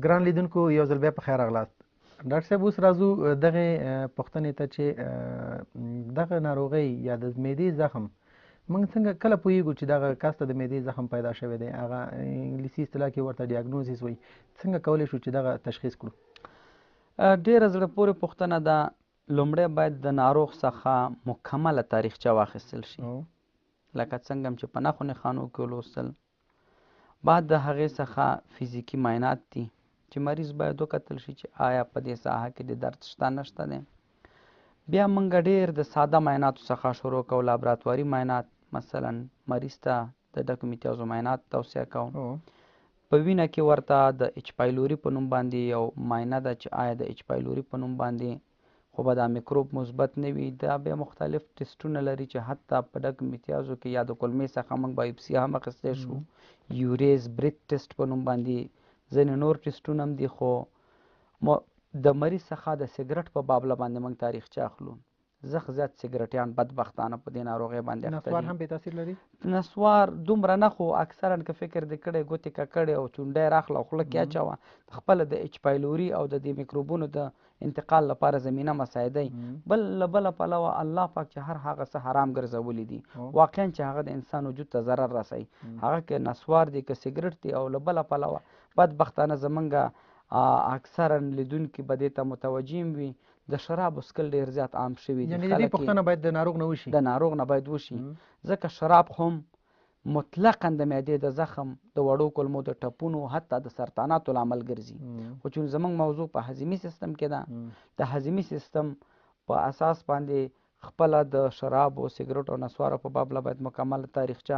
ګران لیدونکو یو ځل بیا په خیر راغلاست. ډاکټر صاحب اوس راځو دغه پوښتنې ته چې دغه ناروغۍ یا د معدې زخم موږ څنګه کله پوهیږو چې دغه کس ته د معدې زخم پیدا شوی دی؟ هغه انګلیسي اصطلاح کې ورته ډیاګنوزیس وایي. څنګه کولی شو چې دغه تشخیص کړو؟ ډېره زړه پورې پوښتنه ده. لومړی باید د ناروغ څخه مکمله تاریخچه واخیستل شي، لکه څنګه چې په نښو نښانو کې ولوستل. بعد د هغې څخه فزیکي معاینات دي چې مریض باید وکتل شي چې آیا په دې ساحه کې د درد شته نشته دی. بیا موږ ډېر د ساده معایناتو څخه شروع کوو. لابراتواري معاینات، مثلا مریض ته د ډکو میتیازو معاینات توصیه کوم. په وینه کې ورته د اچ پایلوري په نوم باندې یو معاینه ده چې آیا د اچ پایلوري په نوم باندې خو به دا میکروب مثبت نه وي. دا بیا مختلف ټسټونه لري چې حتی په ډکو میتیازو کې یا د کولمې څخه موږ بایوپسي هم اخیستی شو. یوریز بریت ټسټ په نوم باندې ځینې نور ټسټونه هم دي. خو د مریض څخه د سګرټ په بابله باندې موږ تاریخچه اخلو. زخ زیات سګرټیان بدبختانه په دې ناروغۍ باندې اخته دي. نسوار هم بې تاثیر لري؟ نسوار دومره نه، خو اکثرا که فکر دې کړی ګوتې ککړې او چونډی راخله او خوله کې اچوه، خپله د اچ پایلوري او د دې میکروبونو د انتقال لپاره زمینه مساعده. بل له بله پلوه الله پاک چې هر هغه څه حرام ګرځولي دي واقعا چې هغه د انسان وجود ته ضرر رسوي، هغه که نسوار دي که سګرټ دي. او له بله پلوه بدبختانه زمونږ اکثرا لیدونکي به دې ته متوجه وي، د شرابو څښل ډېر زیات عام شوي دي. یعنې د دې پوښتنه باید د ناروغ نه وشي؟ د ناروغ نه باید وشي، ځکه شراب خو هم مطلقا د معدې د زخم، د وړو کولمو د ټپونو، حتی د سرطاناتو لامل ګرځي. خو چې زموږ موضوع په هضمي سیستم کې ده، د هضمي سیستم په اساس باندې خپله د شرابو، سګرټ او نسوارو په بابله باید مکمله تاریخچه،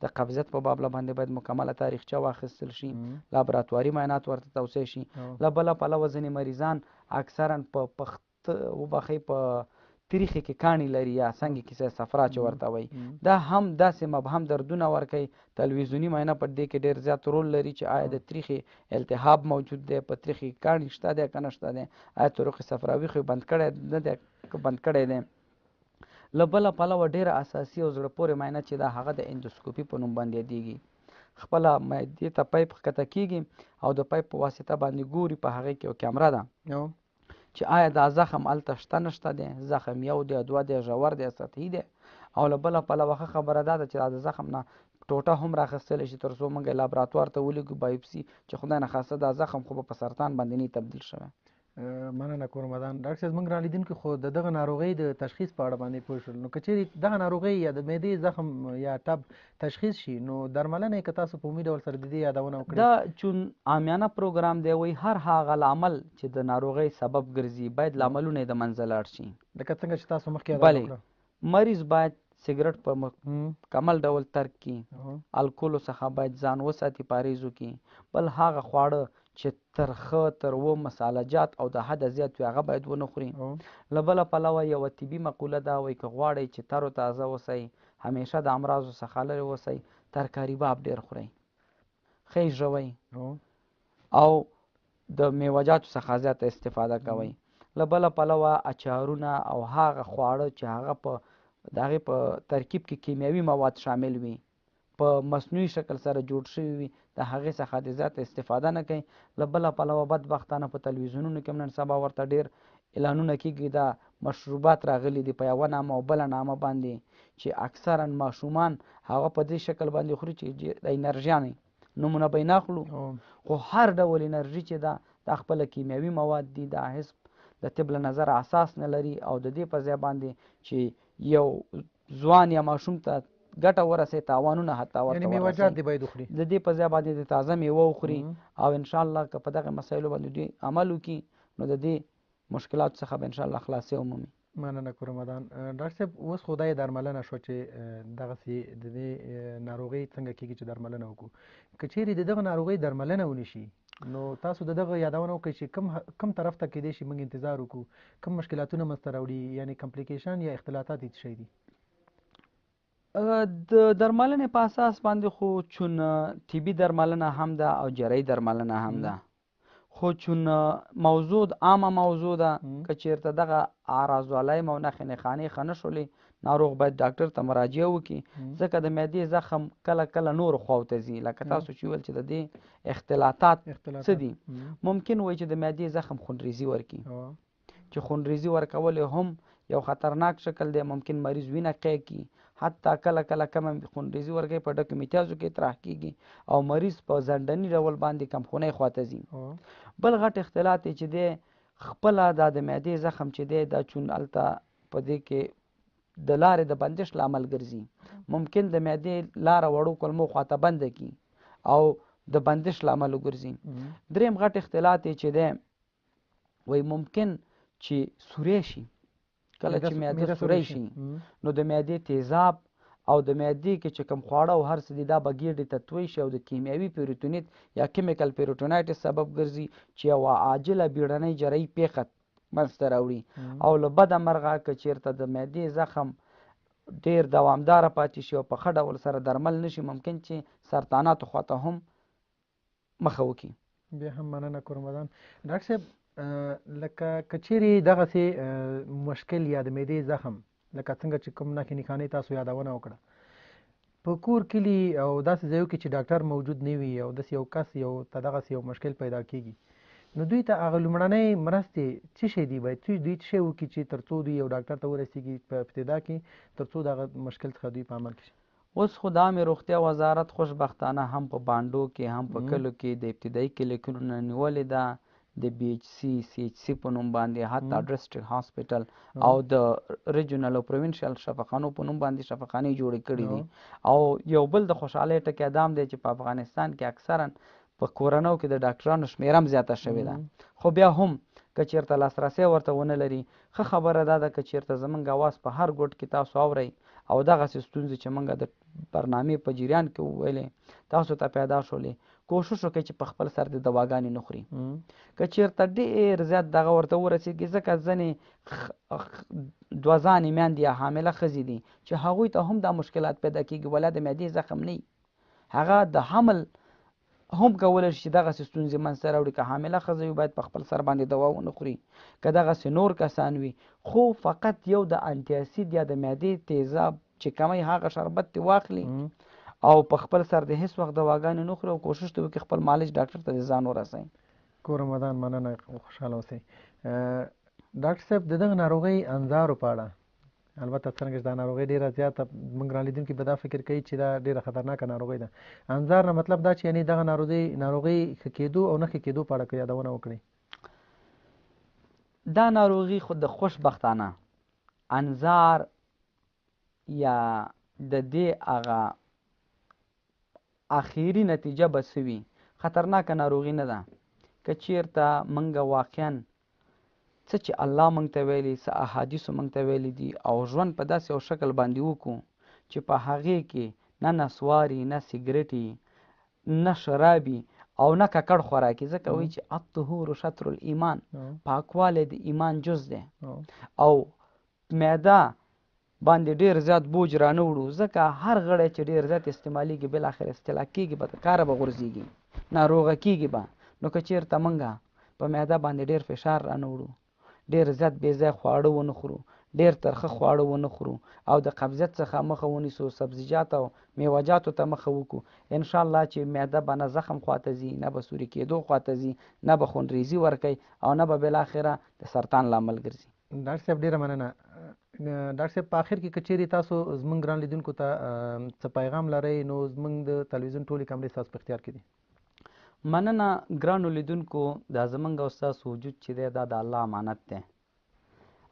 د قبضیت په بابله باندې باید مکمله تاریخچه واخیستل شي، لابراتواري معاینات ورته توصیه شي. له بله پلوه ځینې مریضان اکثرا په پخت وبخښئ په تریخې کې کاڼي لري یا څنګه کیسه صفرا چې ورته وایي، دا هم داسې مبهم دردونه ورکوي. تلویزیوني معاینه په دې کې ډېر زیات رول لري چې آیا د تریخې التهاب موجود دی، په تریخې کاڼي شته دی که نشته دی، آیا طرق صفراوي خو بند کړی نه دی که بند کړی دی. له بله پلوه ډېره اساسي او زړه پورې معاینه چې ده هغه د اندوسکوپي په نوم باندې یادېږي. خپله معدې ته پایپ ښکته کېږي او د پایپ په واسطه باندې ګوري، په هغې کې یو کیمره ده چې آیا دا زخم هلته شته نشته دی، زخم یو دی، دوه دی، ژور دی، سطحي دی. او له بله پلوه ښه خبره دا ده چې دا د زخم نه ټوټه هم راخیستلی شي تر څو موږ لابراتوار ته ولیږو بایوپسي چې خدای نخواسته دا زخم خو به په سرطان باندې نه تبدیل شوی. مننه کومه. ډاکټر صاحب موږ رالیدونکي خو د دغه ناروغۍ د تشخیص په اړه باندې پوه شول. نو که چیرې دغه ناروغۍ یا د معدې زخم یا ټب تشخیص شي نو درملنه یې که تاسو په عمومي ډول سره د دې یادونه وکړئ؟ دا چون عامیانه پروګرام دی، وایي هر هغه لامل چې د ناروغۍ سبب ګرځي باید لاملونه یې د منځه لاړ شي. لکه څنګه چې تاسو مخکې یادونه وکړه. مریض باید سګرټ په کمل ډول ترک کړي، الکولو څخه باید ځان وساتي، پاریز وکړي. بل هغه خواړه چې ترخه، تروه، مساله جات او د حده زیات وي هغه باید ونه خوري. له بله پلوه یوه طبي مقوله ده، وایي که غواړئ چې تر و تازه اوسئ، همیشه د امراضو څخه لرې اوسئ، ترکاري باب ډېر خورئ، ښه ژوئ او د میوه‌جاتو څخه زیاته استفاده کوئ. له بله پلوه اچارونه او هغه خواړه چې هغه په د هغې په ترکیب کې کیمیاوي مواد شامل وي، په مصنوعي شکل سره جوړ شوي وي، د هغې څخه د زیاته استفاده نه کوي. له بله پلوه بدبختانه په تلویزیونونو کې هم نن سبا ورته ډېر اعلانونه کېږي، دا مشروبات راغلي دي په یوه نامه او بله نامه باندې چې اکثرا ماشومان هغه په دې شکل باندې خوري چې د انرژیانې نومونه به یې نه اخلو، خو هر ډول انرژي چې ده دا خپله کیمیاوي مواد دي، دا هېڅ د طب له نظره اساس نه لري. او د دې په ځای باندې چې یو ځوان یا ماشوم ته ګټه ورسوي، تاوانونه حتی ورته ورسوي. میوه‌جات دې باید وخوري. د دې په ځای باندې د تازه میوه وخوري او انشاءالله که په دغه مسایلو باندې دوی عمل وکړي نو د دې مشکلاتو څخه به انشاءالله خلاصي ومومي. مننه کومه. ډاکټر صاحب اوس خو دا یې درملنه شوه چې دغسې د دې ناروغۍ څنګه کېږي چې درملنه وکړو. که چیرې د دغه ناروغۍ درملنه ونشي نو تاسو د دغه یادونه وکړئ چې کم طرف ته کېدای شي موږ انتظار وکړو، کم مشکلاتونه منځته راوړي، یعنې کمپلیکیشن یا اختلاطات یې څه شی دي؟ د درملنې په اساس باندې خو چون طبي درملنه هم ده او جراحي درملنه هم ده، خو چون موضوع عامه موضوع ده، که چېرته دغه اعراض والایم او نښې نښانې ښه نه شولې ناروغ باید ډاکټر ته مراجعه وکړي ځکه د معدې زخم کله کله نورو خواو ته ځي لکه تاسو چې ویل چې د دې اختلاطات څه دي ممکن وایي چې د معدې زخم خونریزي ورکړي چې خونریزي ورکول هم یو خطرناک شکل دی ممکن مریض وینه قی کړي حتی کله کله کمه خونریزي ورکوي په ډکو میتیازو کې اطراح کېږي او مریض په زندني ډول باندې کمخونۍ خواته ځي بل غټ اختلاط چې دی خپله دا د معدې زخم چې دی دا چون هلته په دې کې د لارې د بندش لامل ګرځي ممکن د معدې لاره وړو کولمو خواته بنده کړي او د بندش لامل وګرځي دریم غټ اختلاط چې دی وایي ممکن چې سوری شي کله چې معده سوری شي نو د معدې تیزاب او د معدې کې چې کوم خواړه او هر څه دي دا به ګېډې ته توی شي او د کیمیاوي پیروتونیت یا کیمیکل پیروټونایټس سبب ګرځي چې یوه عاجله بیړنۍ جراحي پیښه منځته راوړي او له بده مرغه که چېرته د معدې زخم ډېر دوامداره پاتې شي او په ښه ډول سره درمل نشي ممکن چې سرطاناتو خواته هم مخه وکړي بیا هم مننه کورمدان ډاکټر صاحب لکه که چیرې دغسې مشکل یا د معدې زخم لکه څنګه چې کوم نښې نښانې تاسو یادونه وکړه په کور کلي او داسې ځایو کې چې ډاکټر موجود نه وي او داسې یو کس یو ته دغسې یو مشکل پیدا کېږي نو دوی ته هغه لومړنۍ مرستې څه شی دي باید دوی څه شی وکړي چې تر څو دوی یو ډاکټر ته ورسېږي په ابتدا کې تر څو دغه مشکل څخه دوی په عمل کې شي اوس خو د عامې روغتیا وزارت خوشبختانه هم په بانډو کې هم په کلو کې د ابتدایي کلینیکونو نیولې ده د بی ایچ سی سی ایچ سی په نوم باندې حتی ډسټرکټ هاسپټل او د ریجنل او پروینشل شفاخانو په نوم باندې شفاخانې جوړې کړي دي او یو بل د خوشحالۍ ټکی ادام دی چې په افغانستان کې اکثرا په کورنو کې د ډاکټرانو شمېره هم زیاته شوې ده خو بیا هم که چېرته لاسرسی ورته ونه لري ښه خبره دا ده که چېرته زموږ اواز په هر ګوټ کې تاسو اورئ او دغسې ستونزې چې موږ د برنامې په جریان کې وویلې تاسو ته پیدا شولې کوشش وکړئ چې په خپل سر د دواګانې نه خوري که چېرته ډېر زیات دغه ورته ورسېږي ځکه ځینې دوه ځانې میندې یا حامله ښځې دي چې هغوی ته هم دا مشکلات پیدا کېږي ولا د معدې زخم نه هغه د حمل هم کولی شي چې دغسې ستونزې منځته راوړي که حامله ښځه وي باید په خپل سر باندې دوا ونه خوري که دغسې نور کسان وي خو فقط یو د انټي اسید یا د معدې تیزاب چې کمی هغه شربت دې واخلي او په خپل سر د هیڅ وخت دواګانې نه خوري او کوشش دې وکړي خپل مالج ډاکټر ته د ځان ورسوي کورمدان مننه خوشحاله اوسئ ډاکټر صاحب د دغه ناروغۍ انځارو په اړه البته څرنګه چې دا ناروغۍ ډېره زیاته موږ رالیدونکي به دا فکر کوي چې دا ډېره خطرناکه ناروغۍ ده انځار نه مطلب دا چې یعنې دغه ناروغۍ ښه کېدو او نه ښه کېدو په اړه که یادونه وکړئ دا ناروغي خو د خوشبختانه انځار یا د دې هغه اخیری نتیجه به څه وي خطرناکه ناروغي نه ده که چېرته موږ واقعا څه چې الله موږ ته ویلي څه احادیثو موږ ته ویلي دي او ژوند په داسې یو شکل باندې وکړو چې په هغې کې نه نسواري نه سګرټي نه شرابي او نه ککړ خوراکي ځکه وایي چې الطهور شطر الایمان پاکوالی د ایمان جز دی او معده باندې ډېر زیات بوج رانه وړو ځکه هر غړی چې ډېر زیات استعمالیږي بالاخر اصطلاح کېږي به د کاره به غورځېږي ناروغه کېږي به نو که چېرته موږ په معده باندې ډېر فشار رانه وړو ډېر زیات بې ځای خواړه ونه خورو ډېر ترخه خواړه ونه خورو او د قبضیت څخه مخه ونیسو سبزیجات او میوهجاتو ته مخه وکړو انشاءالله چې معده به نه زخم خواته ځي نه به سوري کېدو خواته ځي نه به خونریزي ورکوي او نه به بالاخره د سرطان لامل ګرځي ډاکټر صاحب ډېره مننه ډاکټر صاحب په آخر کې که چیرې تاسو زموږ ګران لیدونکو ته څه پیغام لرئ نو زموږ د تلویزیون ټولې کمرې ستاسو په اختیار کې دي مننه ګرانو لیدونکو دا زموږ او ستاسو وجود چې دی دا د الله امانت دی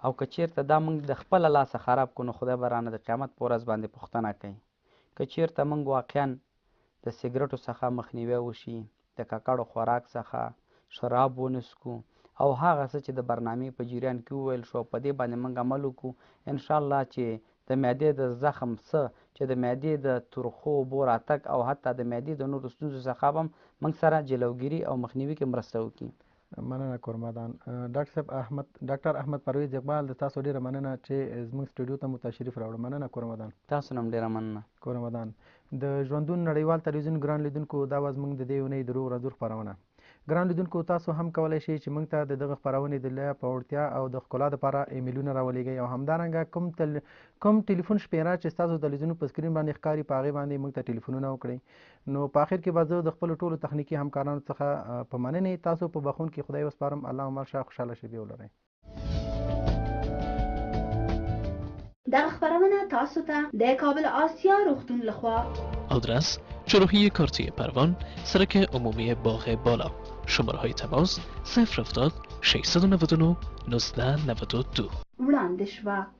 او که چېرته دا موږ د خپله لاسه خراب کړو نو خدای به رانه د قیامت په ورځ باندې پوښتنه کوي که چېرته موږ واقعا د سګرټو څخه مخنیوی وشي د ککړو خوراک څخه شراب ونسکو او هغه څه چې د برنامې په جریان کې وویل شو په دې باندې موږ عمل وکړو انشاءالله چې د معدې د زخم څه چې د معدې د ترخو اوبو راتګ او حتی د معدې د نورو ستونزو څخه به موږ سره جلوګیري او مخنیوي کې مرسته وکړي مننه کورمدان ډاکټر احمد پرویز اقبال د تاسو ډېره مننه چې زموږ سټوډیو ته مو تشریف راوړو مننه کورمدان تاسو نه هم ډېره مننه کورمدان د ژوندون نړیوال تلویزیون ګران لیدونکو دا وه زموږ د دې اونۍ د روغ رازور خپرونه ګران لیدونکو تاسو هم کولی شئ چې موږ ته د دغه خپرونې د لا پیاوړتیا او د ښکلا دپاره ایمیلونه راولېږئ او همدارنګه کوم ټلیفون شمیره چې ستاسو د لیدونو په سکرین باندې ښکاري په هغې باندې موږ ته ټلیفونونه وکړئ. نو په آخر کې به زه د خپلو ټولو تخنیکي همکارانو څخه په مننې تاسو په بخون کې خدای وسپارم. الله مو شه خوشحاله شپې ولرئ. دغه خبرونه تاسو ته د کابل آسیا روغتون لخوا. آدرس جراحی کارتی پروان، سرک عمومی باغ بالا. شماره های تماس 070 699 1992. وړاندې شوه.